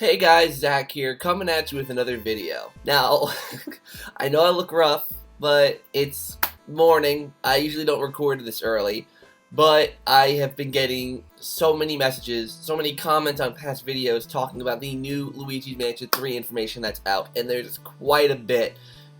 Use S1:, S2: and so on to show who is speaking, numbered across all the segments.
S1: Hey guys, Zach here, coming at you with another video. Now, I know I look rough, but it's morning. I usually don't record this early, but I have been getting so many messages, so many comments on past videos talking about the new Luigi's Mansion 3 information that's out, and there's quite a bit.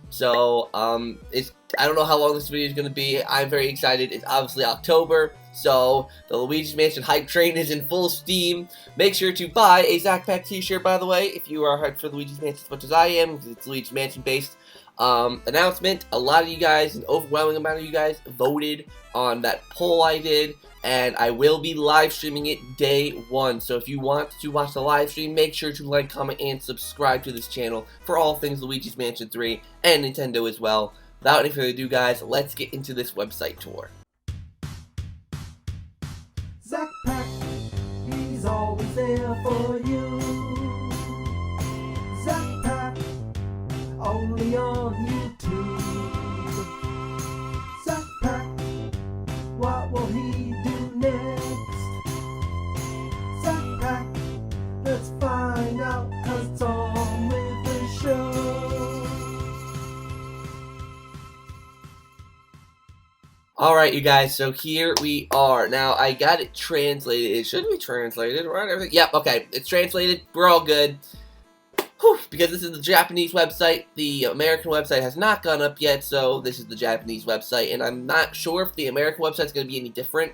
S1: So, I don't know how long this video is going to be. I'm very excited. It's obviously October, so the Luigi's Mansion hype train is in full steam. Make sure to buy a ZakPak t-shirt, by the way, if you are hyped for Luigi's Mansion as much as I am, because it's Luigi's Mansion based. Announcement, a lot of you guys, an overwhelming amount of you guys, voted on that poll I did, and I will be live streaming it day one. So if you want to watch the live stream, make sure to like, comment, and subscribe to this channel for all things Luigi's Mansion 3 and Nintendo as well. Without any further ado, guys, let's get into this website tour.
S2: ZakPak, he's always there for you. ZakPak, only on YouTube. ZakPak, what will he do next? ZakPak, let's find out, 'cause it's on with the show.
S1: Alright, you guys, so here we are. Now, I got it translated. It should be translated, right? Everything. Yep, okay. It's translated. We're all good. Whew, because this is the Japanese website. The American website has not gone up yet, so this is the Japanese website. And I'm not sure if the American website is going to be any different.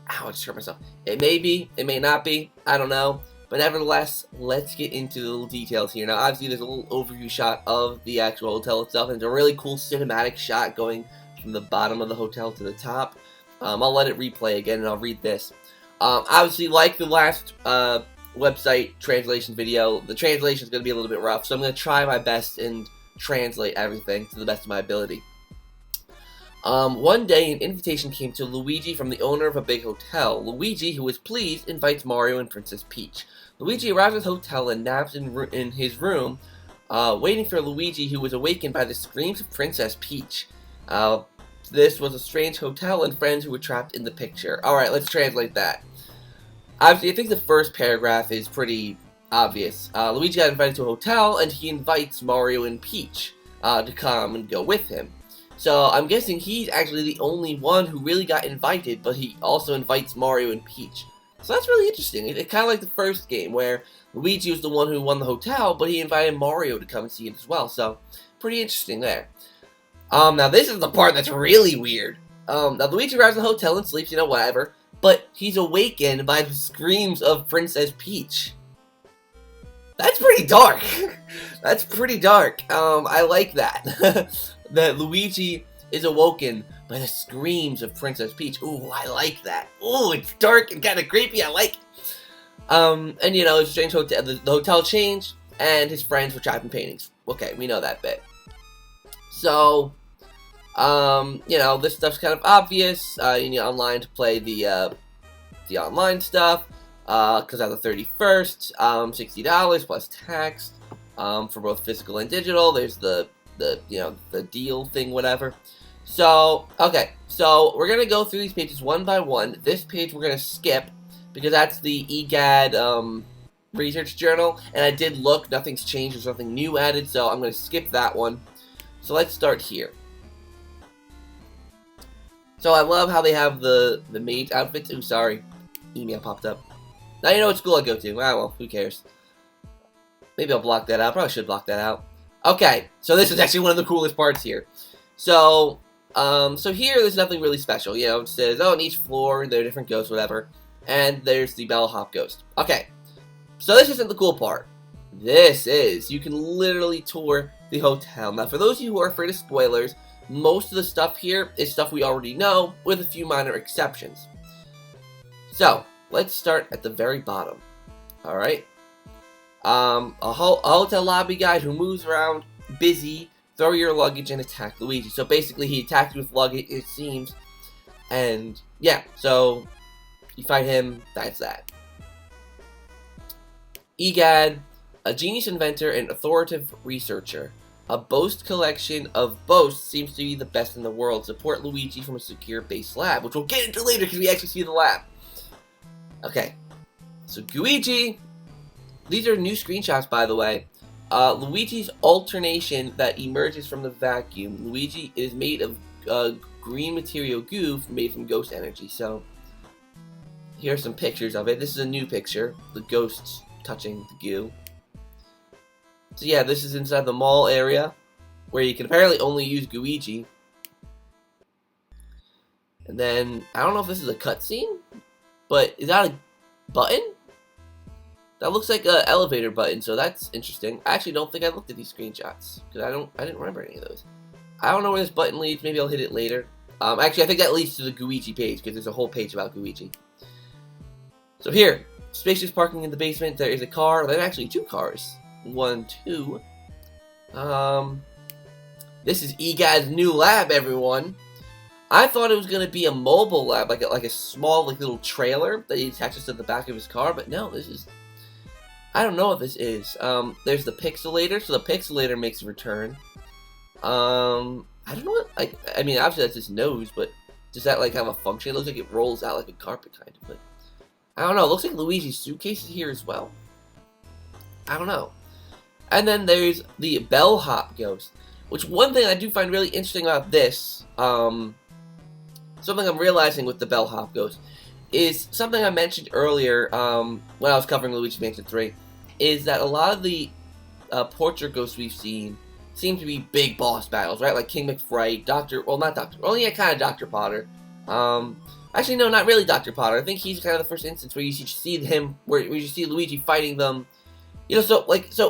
S1: Ow, I just hurt myself. It may be. It may not be. I don't know. But nevertheless, let's get into the little details here. Now, obviously, there's a little overview shot of the actual hotel itself. And it's a really cool cinematic shot going from the bottom of the hotel to the top. I'll let it replay again and I'll read this. Obviously, like the last website translation video, the translation is going to be a little bit rough, so I'm going to try my best and translate everything to the best of my ability. One day, an invitation came to Luigi from the owner of a big hotel. Luigi, who was pleased, invites Mario and Princess Peach. Luigi arrives at the hotel and naps in his room, waiting for Luigi, who was awakened by the screams of Princess Peach. This was a strange hotel and friends who were trapped in the picture. Alright, let's translate that. Obviously, I think the first paragraph is pretty obvious. Luigi got invited to a hotel, and he invites Mario and Peach to come and go with him. So, I'm guessing he's actually the only one who really got invited, but he also invites Mario and Peach. So that's really interesting. It's kind of like the first game, where Luigi was the one who won the hotel, but he invited Mario to come and see it as well. So, pretty interesting there. Now this is the part that's really weird. Now Luigi arrives at the hotel and sleeps, whatever, but he's awakened by the screams of Princess Peach. That's pretty dark. That's pretty dark. I like that. That Luigi is awoken by the screams of Princess Peach. Ooh, I like that. Ooh, it's dark and kind of creepy. I like it. And it's a strange hotel. The hotel changed, and his friends were trapped in paintings. Okay, we know that bit. So, this stuff's kind of obvious. You need online to play the online stuff, because on the 31st, $60 plus tax, for both physical and digital. There's the deal thing, whatever. So, okay, so we're gonna go through these pages one by one. This page we're gonna skip, because that's the EGAD, research journal, and I did look, nothing's changed, there's nothing new added, so I'm gonna skip that one. So let's start here. So I love how they have the maid outfits. Ooh, sorry. Email popped up. Now you know what school I go to. Ah, well, who cares? Maybe I'll block that out. Probably should block that out. Okay, so this is actually one of the coolest parts here. So, here there's nothing really special. It says, on each floor there are different ghosts, whatever. And there's the bellhop ghost. Okay, so this isn't the cool part. This is, you can literally tour the hotel. Now, for those of you who are afraid of spoilers, most of the stuff here is stuff we already know, with a few minor exceptions. So, let's start at the very bottom. Alright? A hotel lobby guide who moves around, busy, throw your luggage and attack Luigi. So basically, he attacked you with luggage, it seems. And, yeah, so, you fight him, that's that. EGAD, a genius inventor and authoritative researcher. A boast collection of boasts seems to be the best in the world. Support Luigi from a secure base lab, which we'll get into later because we actually see the lab. Okay, so Luigi these are new screenshots, by the way. Luigi's alternation that emerges from the vacuum. Luigi is made of green material goo made from ghost energy. So here are some pictures of it. This is a new picture. The ghosts touching the goo. So yeah, this is inside the mall area where you can apparently only use Luigi. And then, I don't know if this is a cutscene, but is that a button? That looks like an elevator button, so that's interesting. I actually don't think I looked at these screenshots, because I didn't remember any of those. I don't know where this button leads. Maybe I'll hit it later. Actually, I think that leads to the Luigi page, because there's a whole page about Luigi. So here, spacious parking in the basement. There is a car. There are actually 2 cars. 1, 2. This is EGAD's new lab, everyone. I thought it was going to be a mobile lab, like a small little trailer that he attaches to the back of his car, but no, this is... I don't know what this is. There's the pixelator, so the pixelator makes a return. I don't know what, I mean, obviously that's his nose, but does that, like, have a function? It looks like it rolls out like a carpet, kind of, but I don't know. It looks like Luigi's suitcase is here as well. I don't know. And then there's the bellhop ghost, which one thing I do find really interesting about this, something I'm realizing with the bellhop ghost, is something I mentioned earlier when I was covering Luigi Mansion 3, is that a lot of the portrait ghosts we've seen seem to be big boss battles, right? Like King McFright, kind of Dr. Potter. Actually, no, not really Dr. Potter. I think he's kind of the first instance where you see him, where you see Luigi fighting them. You know, so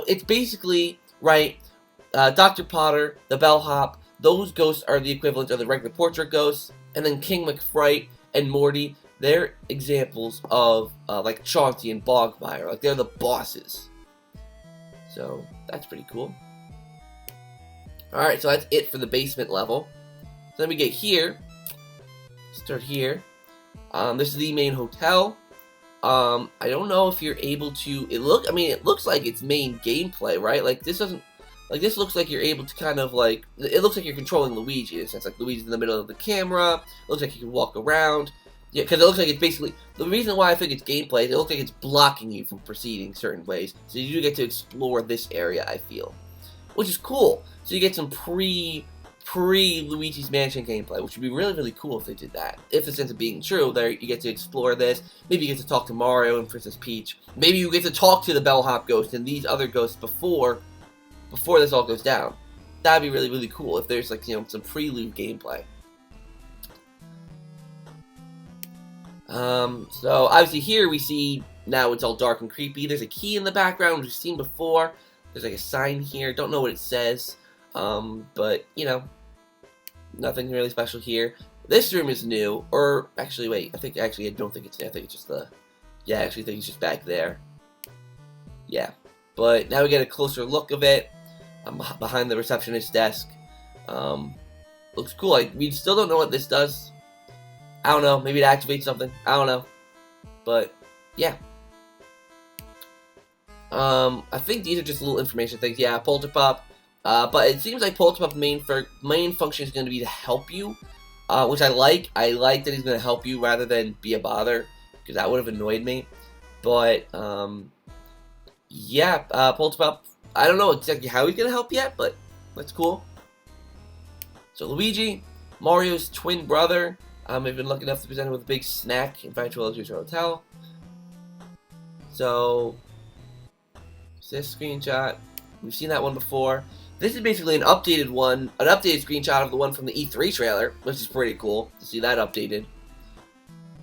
S1: it's basically, right, Dr. Potter, the bellhop, those ghosts are the equivalent of the regular portrait ghosts, and then King McFright and Morty, they're examples of, like, Chauncey and Bogmire. Like, they're the bosses. So, that's pretty cool. Alright, so that's it for the basement level. So then we get here. Start here. This is the main hotel. I don't know if you're able to... It looks like it's main gameplay, right? Like, this doesn't... Like, this looks like you're able to kind of, like... It looks like you're controlling Luigi, in a sense. Like, Luigi's in the middle of the camera. It looks like you can walk around. Yeah, because it looks like it's basically... The reason why I think it's gameplay is it looks like it's blocking you from proceeding certain ways. So you do get to explore this area, I feel. Which is cool. So you get some pre-Luigi's Mansion gameplay, which would be really, really cool if they did that. If this ends up being true, there you get to explore this. Maybe you get to talk to Mario and Princess Peach. Maybe you get to talk to the bellhop ghost and these other ghosts before this all goes down. That'd be really, really cool if there's, like, you know, some prelude gameplay. So obviously here we see, now it's all dark and creepy. There's a key in the background, which we've seen before. There's like a sign here, don't know what it says, but, you know, nothing really special here. This room is new, or, actually, wait, I don't think it's new, I think it's just I actually think it's just back there. Yeah, but now we get a closer look of it. Behind the receptionist's desk. Looks cool. We still don't know what this does. I don't know, maybe it activates something, I don't know, but, yeah. I think these are just little information things. Yeah, Polterpop. But it seems like Polterpop's main function is going to be to help you, which I like. I like that he's going to help you rather than be a bother, because that would have annoyed me. But, yeah, Polterpop, I don't know exactly how he's going to help yet, but that's cool. So Luigi, Mario's twin brother, have been lucky enough to present him with a big snack, invited to a luxurious hotel. So... this screenshot, we've seen that one before. This is basically an updated screenshot of the one from the E3 trailer, which is pretty cool to see that updated.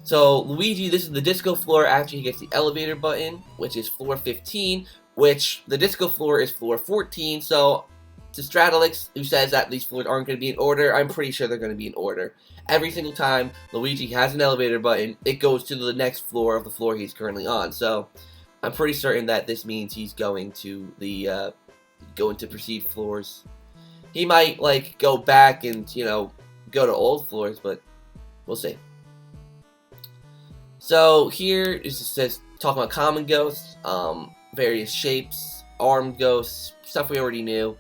S1: So Luigi, this is the disco floor after he gets the elevator button, which is floor 15, which the disco floor is floor 14, so to Stradalix, who says that these floors aren't going to be in order, I'm pretty sure they're going to be in order. Every single time Luigi has an elevator button, it goes to the next floor of the floor he's currently on, so... I'm pretty certain that this means he's going to the, proceed floors. He might, like, go back and, you know, go to old floors, but we'll see. So, here it just says, talking about common ghosts, various shapes, armed ghosts, stuff we already knew.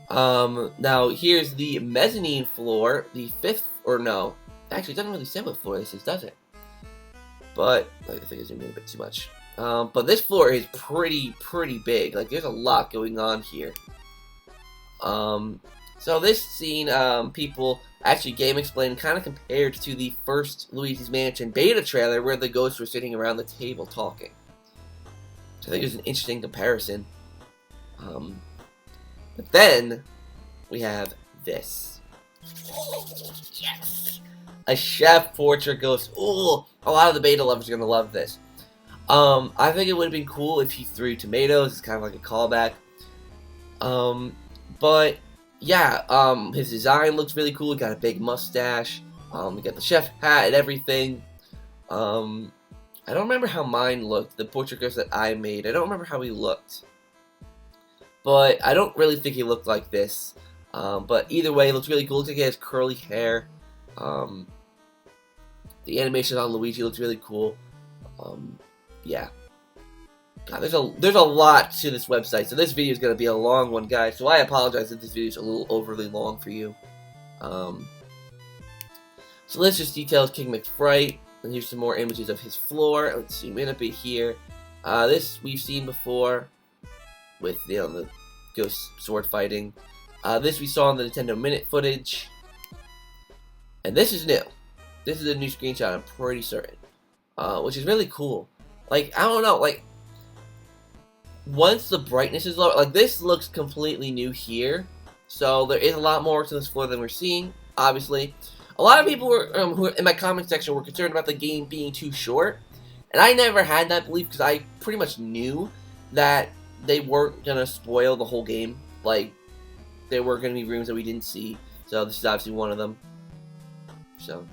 S1: Now, here's the mezzanine floor, the 5th, or no, actually, it doesn't really say what floor this is, does it? But, I think I zoomed in a bit too much. But this floor is pretty big. Like, there's a lot going on here. So this scene, people actually Game Explained kind of compared to the first Luigi's Mansion beta trailer where the ghosts were sitting around the table talking. So I think it's an interesting comparison. But then we have this. Yes! A chef portrait ghost. Ooh, a lot of the beta lovers are gonna love this. I think it would have been cool if he threw tomatoes. It's kind of like a callback. But yeah, his design looks really cool. He got a big mustache. We got the chef hat and everything. I don't remember how mine looked. The portrait ghost that I made. I don't remember how he looked. But I don't really think he looked like this. But either way, it looks really cool. Looks like he has curly hair. The animation on Luigi looks really cool. Yeah. God, there's a lot to this website, so this video is going to be a long one, guys. So I apologize if this video is a little overly long for you. So let's just detail King McFright, and here's some more images of his floor. Let's zoom in a bit here. This we've seen before with the ghost sword fighting. This we saw in the Nintendo Minute footage, and this is new. This is a new screenshot, I'm pretty certain, which is really cool. Like, I don't know, like, once the brightness is low, like, this looks completely new here. So there is a lot more to this floor than we're seeing, obviously. A lot of people were, who in my comment section were concerned about the game being too short. And I never had that belief because I pretty much knew that they weren't going to spoil the whole game. Like, there were going to be rooms that we didn't see. So this is obviously one of them. So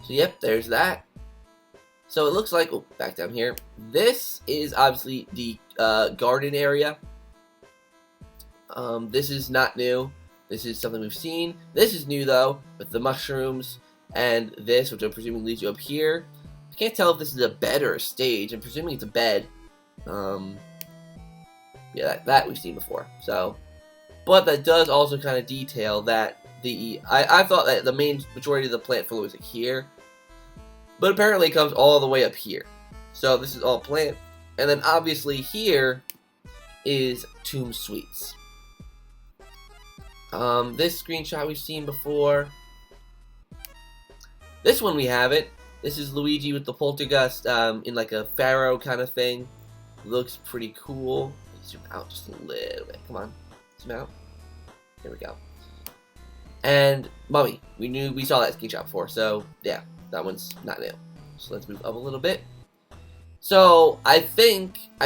S1: yep, there's that. So it looks like, oh, back down here, this is obviously the garden area. This is not new. This is something we've seen. This is new, though, with the mushrooms and this, which I'm presuming leads you up here. I can't tell if this is a bed or a stage. I'm presuming it's a bed. Yeah, that we've seen before. So, but that does also kind of detail that I thought that the main majority of the plant floor was here. But apparently it comes all the way up here. So this is all plant. And then obviously here is Tomb Sweets. This screenshot we've seen before. This one we haven't. This is Luigi with the Poltergeist in like a pharaoh kind of thing. Looks pretty cool. Zoom out just a little bit. Come on. Zoom out. There we go. And Mummy. We saw that screenshot before. So yeah. That one's not new. So let's move up a little bit. So I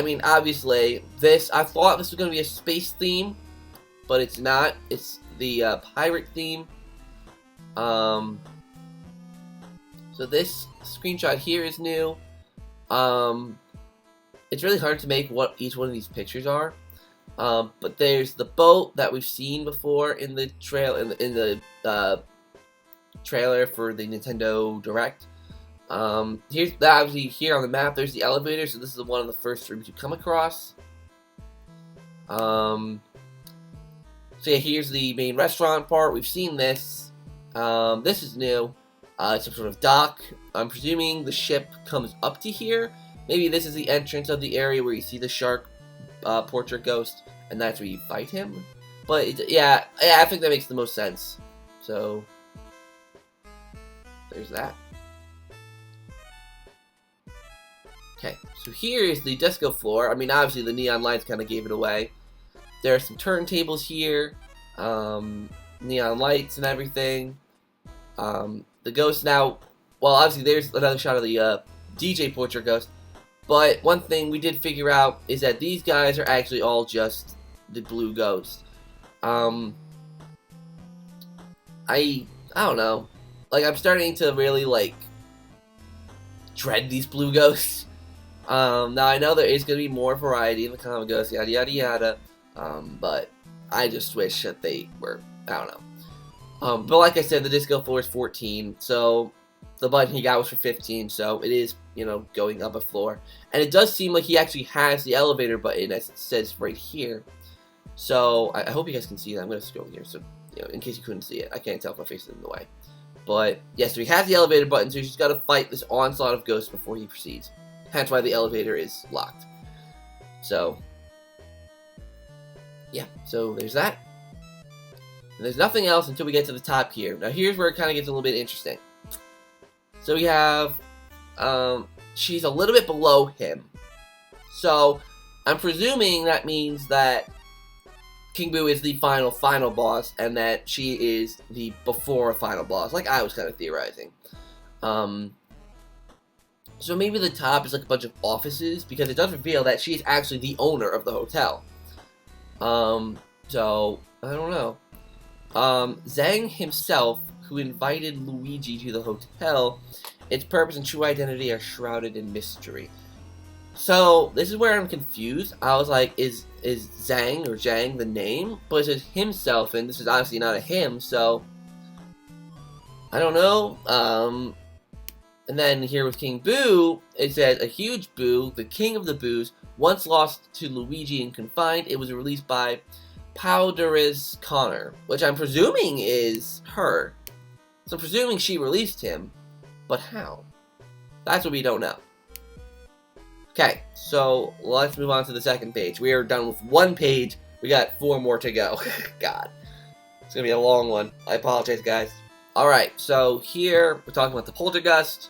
S1: mean, obviously, I thought this was going to be a space theme, but it's not. It's the pirate theme. So this screenshot here is new. It's really hard to make what each one of these pictures are. But there's the boat that we've seen before in the trailer for the Nintendo Direct. Here's obviously here on the map. There's the elevator, so this is one of the first rooms you come across. So yeah, here's the main restaurant part. We've seen this. This is new. It's some sort of dock. I'm presuming the ship comes up to here. Maybe this is the entrance of the area where you see the shark portrait ghost, and that's where you fight him. But yeah, I think that makes the most sense. So there's that. Okay, so here is the disco floor. I mean, obviously the neon lights kind of gave it away. There are some turntables here, neon lights and everything. The ghost now, well, obviously there's another shot of the DJ portrait ghost. But one thing we did figure out is that these guys are actually all just the blue ghost. I don't know. Like, I'm starting to really, like, dread these blue ghosts. Now, I know there is going to be more variety in the comic ghosts, yada, yada, yada. But I just wish that they were, I don't know. But like I said, the disco floor is 14, so the button he got was for 15, so it is, you know, going up a floor. And it does seem like he actually has the elevator button, as it says right here. So, I hope you guys can see that. I'm going to scroll here, so, you know, in case you couldn't see it. I can't tell if my face is in the way. But, yes, so he has the elevator button, so he's just got to fight this onslaught of ghosts before he proceeds. Hence why the elevator is locked. So, yeah, so there's that. And there's nothing else until we get to the top here. Now, here's where it kind of gets a little bit interesting. So we have, she's a little bit below him. So, I'm presuming that means that Qumu is the final boss, and that she is the before final boss, like I was kind of theorizing. So maybe the top is like a bunch of offices, because it does reveal that she's actually the owner of the hotel. So, I don't know. Zhang himself, who invited Luigi to the hotel, its purpose and true identity are shrouded in mystery. So, this is where I'm confused. I was like, is Zhang or Zhang the name? But it says himself, and this is obviously not a him, so I don't know. And then here with King Boo, it says, a huge Boo, the king of the Boos, once lost to Luigi and confined. It was released by Powderis Connor, which I'm presuming is her. So I'm presuming she released him, but how? That's what we don't know. Okay, so let's move on to the second page. We are done with one page. We got 4 more to go. God, it's gonna be a long one. I apologize, guys. All right, so here we're talking about the Poltergeist.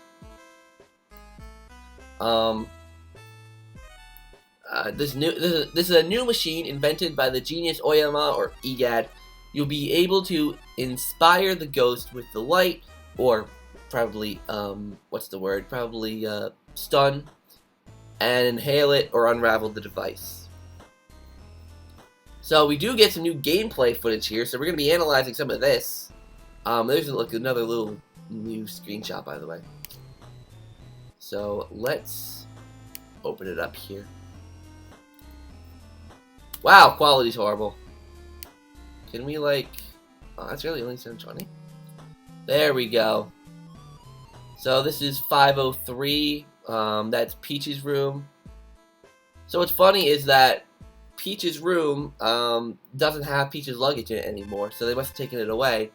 S1: This is a new machine invented by the genius Oyama, or Egad. You'll be able to inspire the ghost with the light, or probably what's the word? Probably stun, and inhale it or unravel the device. So we do get some new gameplay footage here, so we're going to be analyzing some of this. There's like another little new screenshot, by the way. So let's open it up here. Wow, quality's horrible. Can we like... Oh, that's really only 720. There we go. So this is 503. That's Peach's room. So what's funny is that Peach's room doesn't have Peach's luggage in it anymore, so they must have taken it away.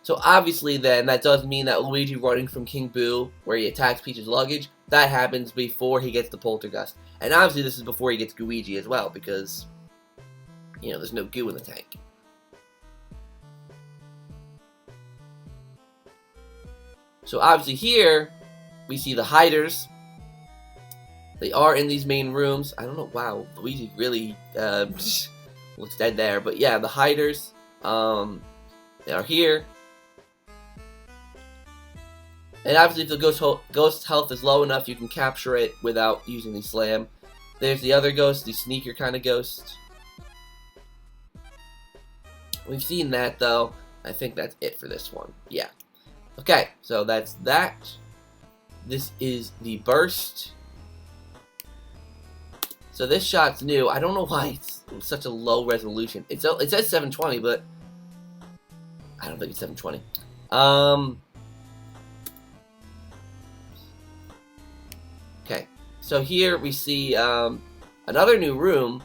S1: So obviously then, that does mean that Luigi running from King Boo, where he attacks Peach's luggage, that happens before he gets the Poltergeist. And obviously this is before he gets Luigi as well, because, you know, there's no goo in the tank. So obviously here, we see the hiders. They are in these main rooms. I don't know, wow, Luigi really looks dead there. But yeah, the hiders, they are here. And obviously if the ghost health is low enough, you can capture it without using the slam. There's the other ghost, the sneaker kind of ghost. We've seen that though. I think that's it for this one. Yeah. Okay, so that's that. This is the burst. So this shot's new. I don't know why it's such a low resolution. It says 720, but I don't think it's 720. Okay, so here we see another new room.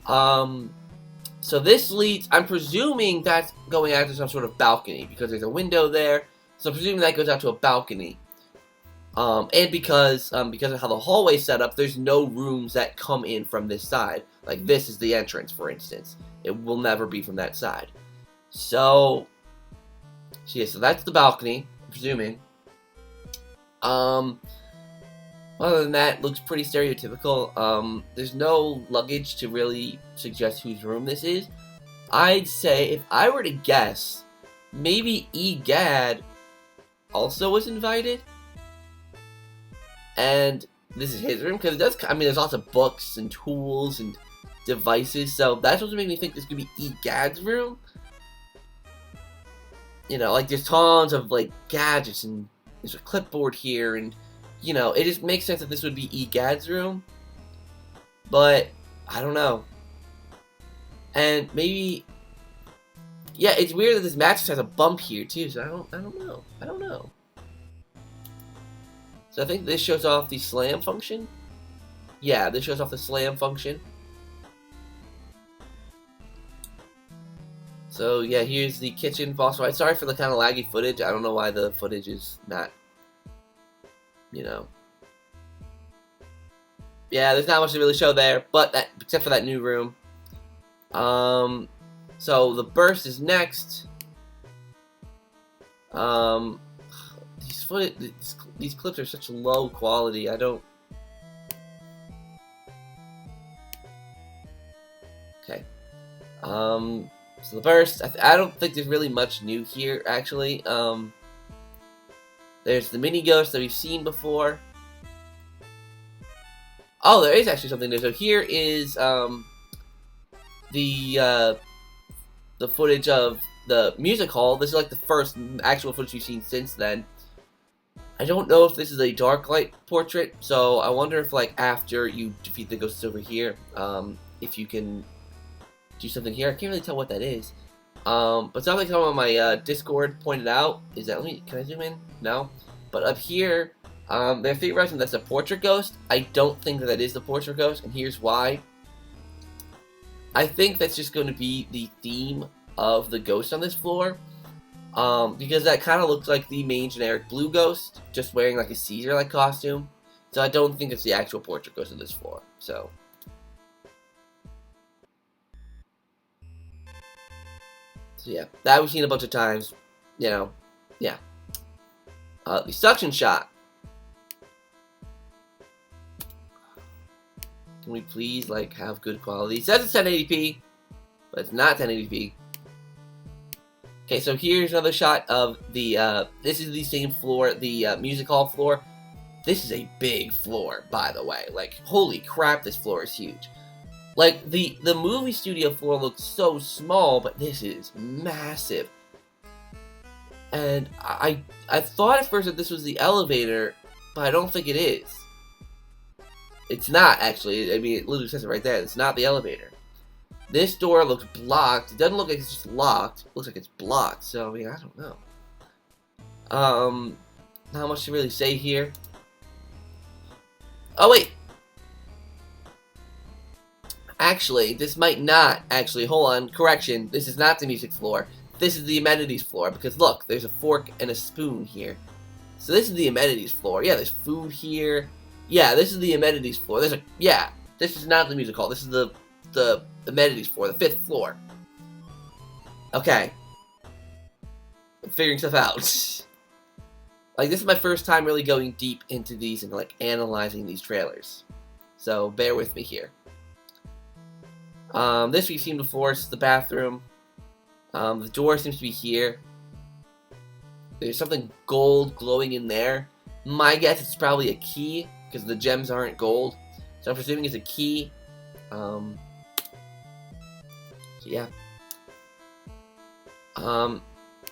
S1: So this leads, I'm presuming that's going out to some sort of balcony, because there's a window there. So I'm presuming that goes out to a balcony. And because of how the hallway's set up, there's no rooms that come in from this side. Like this is the entrance, for instance. It will never be from that side. So yeah, so that's the balcony, I'm presuming. Other than that, it looks pretty stereotypical. There's no luggage to really suggest whose room this is. I'd say, if I were to guess, maybe Egad also was invited. And this is his room, because it does, I mean, there's lots of books and tools and devices, so that's what made me think this could be Egad's room. You know, like, there's tons of, like, gadgets, and there's a clipboard here, and, you know, it just makes sense that this would be Egad's room. But, I don't know. And maybe, yeah, it's weird that this mattress has a bump here, too, so I don't know. So I think this shows off the slam function. Yeah, this shows off the slam function. So yeah, here's the kitchen boss fight. Sorry for the kind of laggy footage. I don't know why the footage is not, you know. Yeah, there's not much to really show there, but that except for that new room. So the burst is next. These clips are such low quality. I don't. Okay. So the burst. I don't think there's really much new here, actually. There's the mini ghost that we've seen before. Oh, there is actually something new. So here is the footage of the music hall. This is like the first actual footage we've seen since then. I don't know if this is a dark light portrait, so I wonder if like after you defeat the ghosts over here, if you can do something here. I can't really tell what that is. But something someone on my Discord pointed out is that, can I zoom in? No. But up here, they're theorizing that's a portrait ghost. I don't think that is the portrait ghost, and here's why. I think that's just going to be the theme of the ghost on this floor. Because that kind of looks like the main generic blue ghost, just wearing like a Caesar-like costume. So I don't think it's the actual portrait ghost of this floor. So yeah, that we've seen a bunch of times. You know, yeah. The suction shot. Can we please like have good quality? It says it's 1080p, but it's not 1080p. Okay, so here's another shot of the, this is the same floor, the music hall floor. This is a big floor, by the way. Like, holy crap, this floor is huge. Like, the movie studio floor looks so small, but this is massive. And I thought at first that this was the elevator, but I don't think it is. It's not, actually. I mean, it literally says it right there. It's not the elevator. This door looks blocked. It doesn't look like it's just locked. It looks like it's blocked. So, I mean, I don't know. Not much to really say here. Oh, wait. Actually, this might not actually. Hold on. Correction. This is not the music floor. This is the amenities floor. Because, look, there's a fork and a spoon here. So, this is the amenities floor. Yeah, there's food here. Yeah, this is the amenities floor. There's a... Yeah, this is not the music hall. This is the amenities floor, the 5th floor. Okay. I'm figuring stuff out. Like, this is my first time really going deep into these and, like, analyzing these trailers. So, bear with me here. This we've seen before. This is the bathroom. The door seems to be here. There's something gold glowing in there. My guess is probably a key, because the gems aren't gold. So I'm presuming it's a key. So yeah.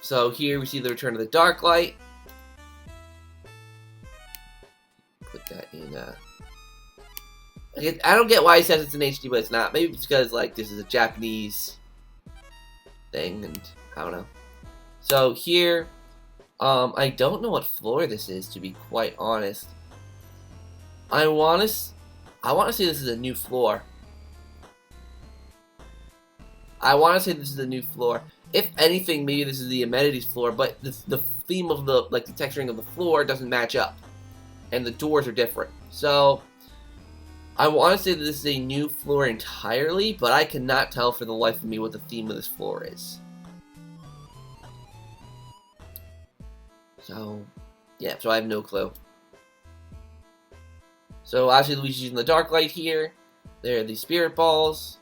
S1: So here we see the return of the dark light. Put that in, I don't get why he says it's in HD, but it's not. Maybe it's because, like, this is a Japanese thing, and I don't know. So here, I don't know what floor this is, to be quite honest. I want to say this is a new floor. I want to say this is a new floor. If anything, maybe this is the amenities floor, but the theme of the, like, the texturing of the floor doesn't match up. And the doors are different. So, I want to say that this is a new floor entirely, but I cannot tell for the life of me what the theme of this floor is. So, yeah, so I have no clue. So, obviously Luigi's using the dark light here. There are the spirit balls.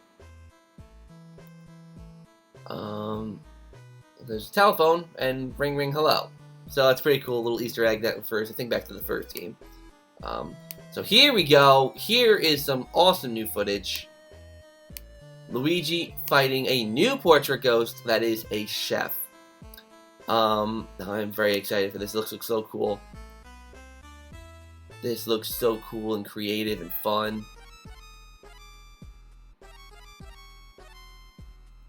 S1: There's a telephone, and ring ring hello. So that's pretty cool, little Easter egg that refers, I think, back to the first game. So here we go. Here is some awesome new footage. Luigi fighting a new portrait ghost that is a chef. I'm very excited for this. This looks so cool. This looks so cool and creative and fun.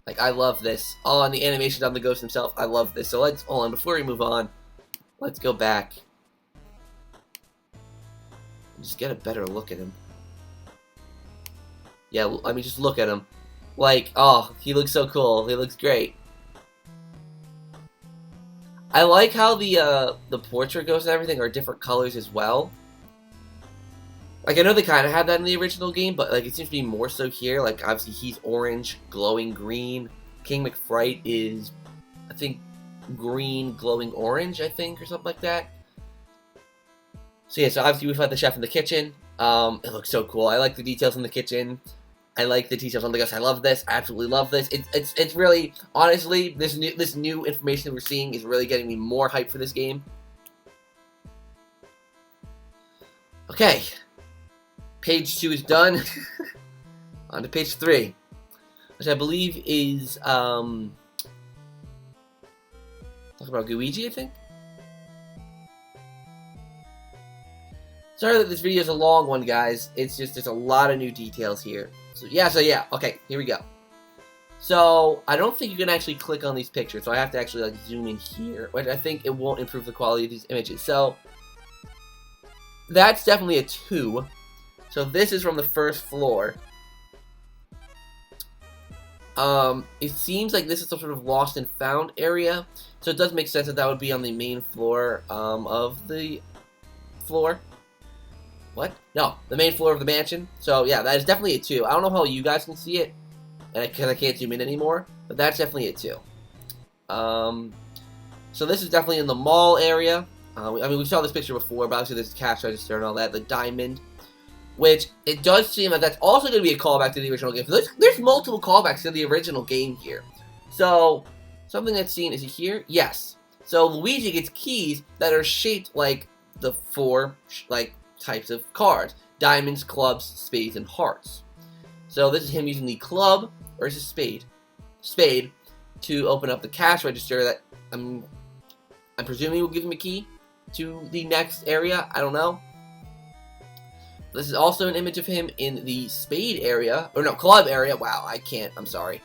S1: Like, I love this. Oh, and the animation on the ghost himself, I love this. So let's, hold on, before we move on, let's go back. Just get a better look at him. Yeah, I mean, just look at him. Like, oh, he looks so cool. He looks great. I like how the portrait ghosts and everything are different colors as well. Like, I know they kind of had that in the original game, but, like, it seems to be more so here. Like, obviously, he's orange, glowing green. King McFright is, I think, green, glowing orange, I think, or something like that. So, yeah, so obviously we've had the chef in the kitchen. It looks so cool. I like the details in the kitchen. I like the details on the ghost. I love this. I absolutely love this. It's really, honestly, this new information we're seeing is really getting me more hyped for this game. Okay. Page 2 is done. On to page 3. Which I believe is, talk about Luigi, I think? Sorry that this video is a long one, guys. It's just, there's a lot of new details here. So yeah, okay, here we go. So, I don't think you can actually click on these pictures, so I have to actually, like, zoom in here, which I think it won't improve the quality of these images. So, that's definitely a 2. So, this is from the first floor. It seems like this is some sort of lost and found area, so it does make sense that that would be on the main floor, of the floor. What? No, the main floor of the mansion. So, yeah, that is definitely a 2. I don't know how you guys can see it, because I can't zoom in anymore, but that's definitely a 2. So this is definitely in the mall area. I mean, we saw this picture before, but obviously there's a cash register and all that, the diamond, which it does seem like that's also going to be a callback to the original game. So there's multiple callbacks to the original game here. So, something that's seen, is it here? Yes. So, Luigi gets keys that are shaped like the 4, like, types of cards: diamonds, clubs, spades, and hearts. So this is him using the club, or is it spade, to open up the cash register that I'm presuming will give him a key to the next area. I don't know. This is also an image of him in the spade area, or no, club area. Wow, I'm sorry.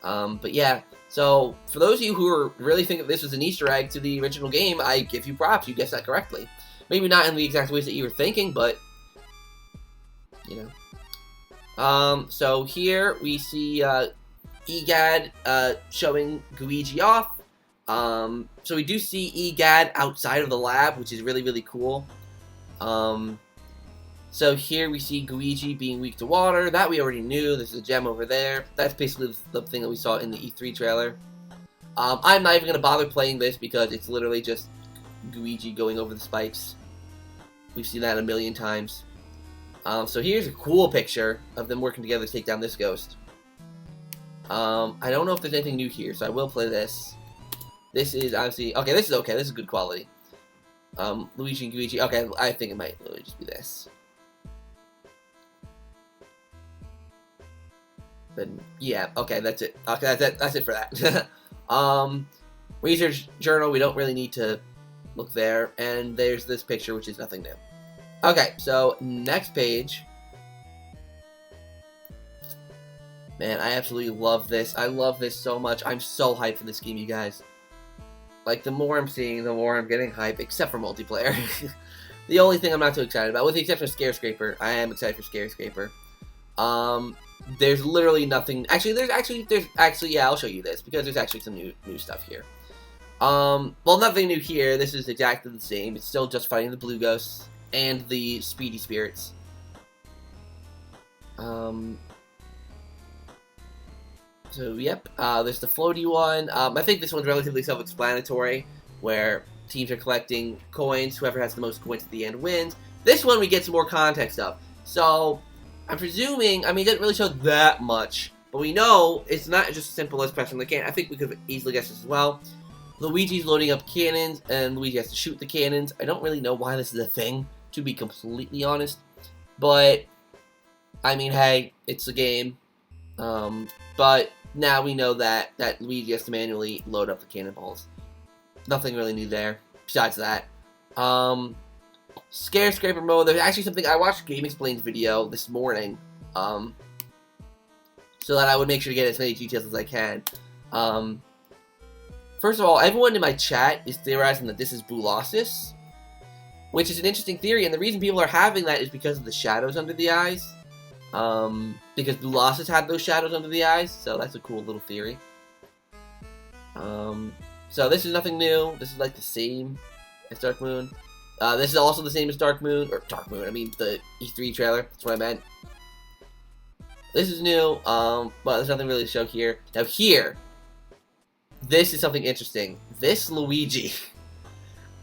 S1: But yeah, so for those of you who really think that this was an Easter egg to the original game, I give you props. You guessed that correctly. Maybe not in the exact ways that you were thinking, but, you know. So here we see, EGAD, showing Luigi off. So we do see EGAD outside of the lab, which is really, really cool. So here we see Luigi being weak to water. That we already knew. There's a gem over there. That's basically the thing that we saw in the E3 trailer. I'm not even going to bother playing this because it's literally just Luigi going over the spikes. We've seen that a million times. So here's a cool picture of them working together to take down this ghost. I don't know if there's anything new here, so I will play this. This is obviously... Okay, this is okay. This is good quality. Luigi and Luigi. Okay, I think it might really just be this. But, yeah, okay, that's it. Okay, that's it for that. Research journal, we don't really need to look there. And there's this picture, which is nothing new. Okay, so, next page. Man, I absolutely love this. I love this so much. I'm so hyped for this game, you guys. Like, the more I'm seeing, the more I'm getting hyped, except for multiplayer. The only thing I'm not too excited about, with the exception of Scarescraper, I am excited for Scarescraper. There's literally nothing. Actually, yeah, I'll show you this because there's actually some new stuff here. Well, nothing new here. This is exactly the same. It's still just fighting the blue ghosts and the speedy spirits. So, yep, there's the floaty one. I think this one's relatively self-explanatory, where teams are collecting coins. Whoever has the most coins at the end wins. This one we get some more context of. So, I'm presuming, I mean, it didn't really show that much, but we know it's not just as simple as pressing the cannon. I think we could have easily guessed this as well. Luigi's loading up cannons, and Luigi has to shoot the cannons. I don't really know why this is a thing, to be completely honest. But, I mean, hey, it's a game. But now we know that Luigi has to manually load up the cannonballs. Nothing really new there, besides that. Scarescraper mode, there's actually something, I watched Game Explain's video this morning, so that I would make sure to get as many details as I can. First of all, everyone in my chat is theorizing that this is Boolossus, which is an interesting theory, and the reason people are having that is because of the shadows under the eyes. Because Boolossus had those shadows under the eyes, so that's a cool little theory. So this is nothing new. This is like the same as Dark Moon. This is also the same as Dark Moon, or Dark Moon, I mean the E3 trailer, that's what I meant. This is new, but there's nothing really to show here. Now here, this is something interesting. This Luigi,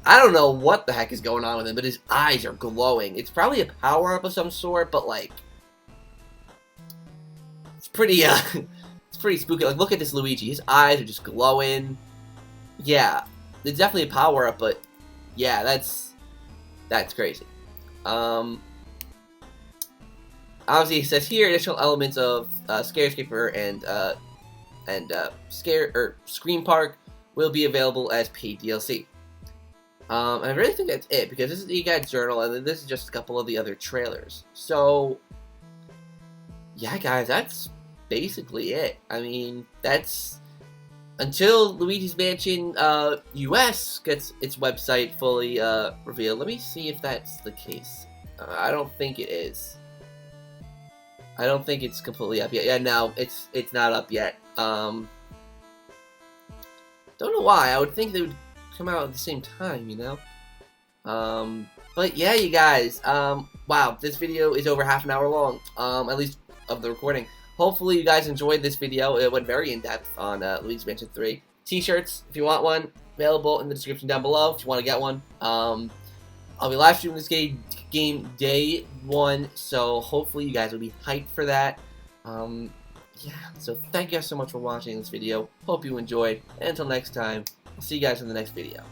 S1: I don't know what the heck is going on with him, but his eyes are glowing. It's probably a power-up of some sort, but like, it's pretty, it's pretty spooky. Like, look at this Luigi. His eyes are just glowing. Yeah, it's definitely a power-up, but yeah, that's crazy. Obviously, it says here additional elements of Scarescaper and Scream Park will be available as paid DLC. And I really think that's it, because this is the guide journal, and then this is just a couple of the other trailers. So, yeah, guys, that's basically it. I mean, that's until Luigi's Mansion US gets its website fully revealed. Let me see if that's the case. I don't think it is. I don't think it's completely up yet. Yeah, no, it's not up yet. Don't know why. I would think they would come out at the same time, you know? But yeah, you guys, wow, this video is over half an hour long, at least of the recording. Hopefully you guys enjoyed this video. It went very in-depth on Luigi's Mansion 3. T-shirts, if you want one, available in the description down below if you want to get one. I'll be live streaming this game day 1, so hopefully you guys will be hyped for that. Yeah, so thank you guys so much for watching this video. Hope you enjoyed, and until next time, I'll see you guys in the next video.